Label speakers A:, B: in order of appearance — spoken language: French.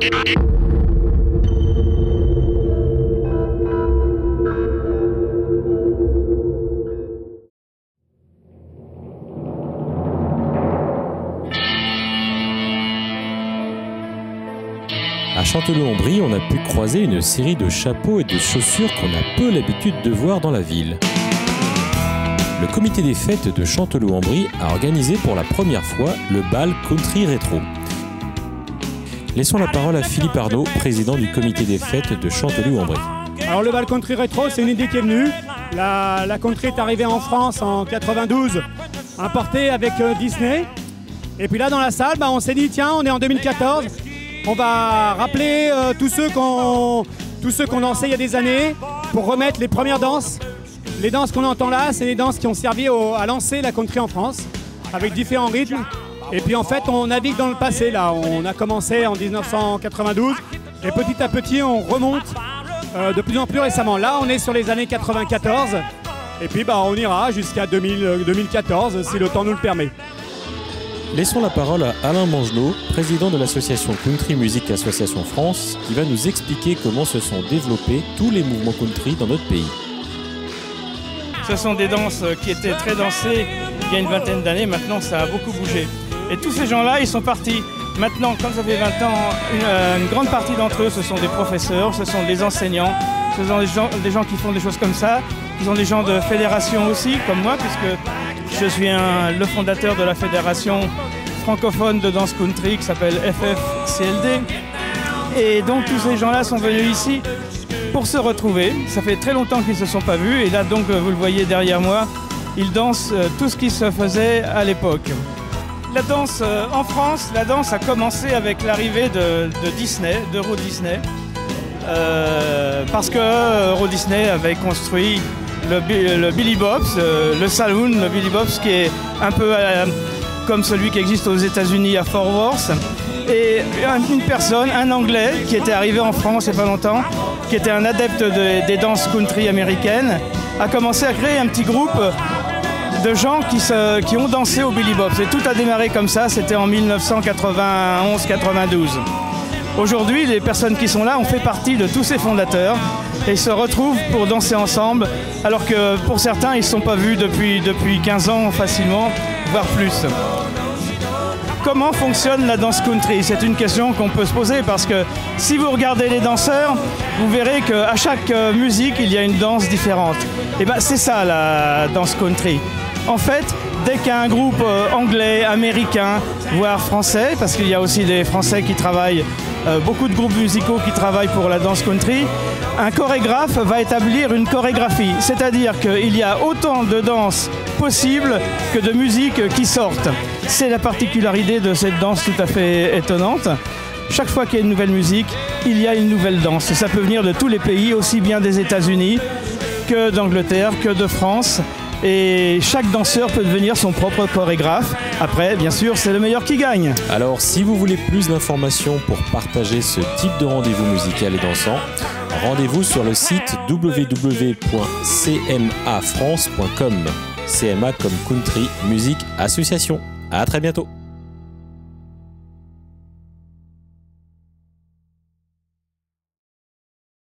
A: À Chanteloup-en-Brie, on a pu croiser une série de chapeaux et de chaussures qu'on a peu l'habitude de voir dans la ville. Le comité des fêtes de Chanteloup-en-Brie a organisé pour la première fois le bal Country Rétro. Laissons la parole à Philippe Arnaud, président du comité des fêtes de Chanteloup-en-Brie.
B: Alors le bal Country Rétro, c'est une idée qui est venue. La country est arrivée en France en 92, importée avec Disney. Et puis là dans la salle, on s'est dit tiens, on est en 2014. On va rappeler tous ceux qu'on dansait il y a des années pour remettre les premières danses. Les danses qu'on entend là, c'est les danses qui ont servi à lancer la country en France, avec différents rythmes. Et puis en fait, on navigue dans le passé là. On a commencé en 1992 et petit à petit, on remonte de plus en plus récemment. Là, on est sur les années 94 et puis on ira jusqu'à 2014 si le temps nous le permet.
A: Laissons la parole à Alain Mangelot, président de l'association Country Music Association France, qui va nous expliquer comment se sont développés tous les mouvements country dans notre pays.
C: Ce sont des danses qui étaient très dansées il y a une vingtaine d'années, maintenant ça a beaucoup bougé. Et tous ces gens-là, ils sont partis. Maintenant, comme ça fait 20 ans, une grande partie d'entre eux, ce sont des professeurs, ce sont des enseignants, ce sont des gens qui font des choses comme ça. Ce sont des gens de fédération aussi, comme moi, puisque je suis le fondateur de la fédération francophone de danse country qui s'appelle FFCLD. Et donc tous ces gens-là sont venus ici pour se retrouver. Ça fait très longtemps qu'ils ne se sont pas vus. Et là, donc, vous le voyez derrière moi, ils dansent tout ce qui se faisait à l'époque. La danse en France, la danse a commencé avec l'arrivée de Disney, d'Euro Disney. Parce que Euro Disney avait construit le Billy Bob's, le saloon, le Billy Bob's, qui est un peu comme celui qui existe aux États-Unis à Fort Worth. Et une personne, un Anglais, qui était arrivé en France il n'y a pas longtemps, qui était un adepte des danses country américaines, a commencé à créer un petit groupe de gens qui ont dansé au Billy Bob's. Et tout a démarré comme ça, c'était en 1991-92. Aujourd'hui, les personnes qui sont là ont fait partie de tous ces fondateurs et se retrouvent pour danser ensemble, alors que pour certains, ils ne se sont pas vus depuis 15 ans facilement, voire plus. Comment fonctionne la danse country? C'est une question qu'on peut se poser parce que si vous regardez les danseurs, vous verrez qu'à chaque musique, il y a une danse différente. Et c'est ça la danse country. En fait, dès qu'il y a un groupe anglais, américain, voire français, parce qu'il y a aussi des Français qui travaillent, beaucoup de groupes musicaux qui travaillent pour la danse country, un chorégraphe va établir une chorégraphie. C'est-à-dire qu'il y a autant de danses possibles que de musiques qui sortent. C'est la particularité de cette danse tout à fait étonnante. Chaque fois qu'il y a une nouvelle musique, il y a une nouvelle danse. Ça peut venir de tous les pays, aussi bien des États-Unis que d'Angleterre, que de France. Et chaque danseur peut devenir son propre chorégraphe. Après, bien sûr, c'est le meilleur qui gagne.
A: Alors, si vous voulez plus d'informations pour partager ce type de rendez-vous musical et dansant, rendez-vous sur le site www.cmafrance.com. CMA comme Country Music Association. À très bientôt.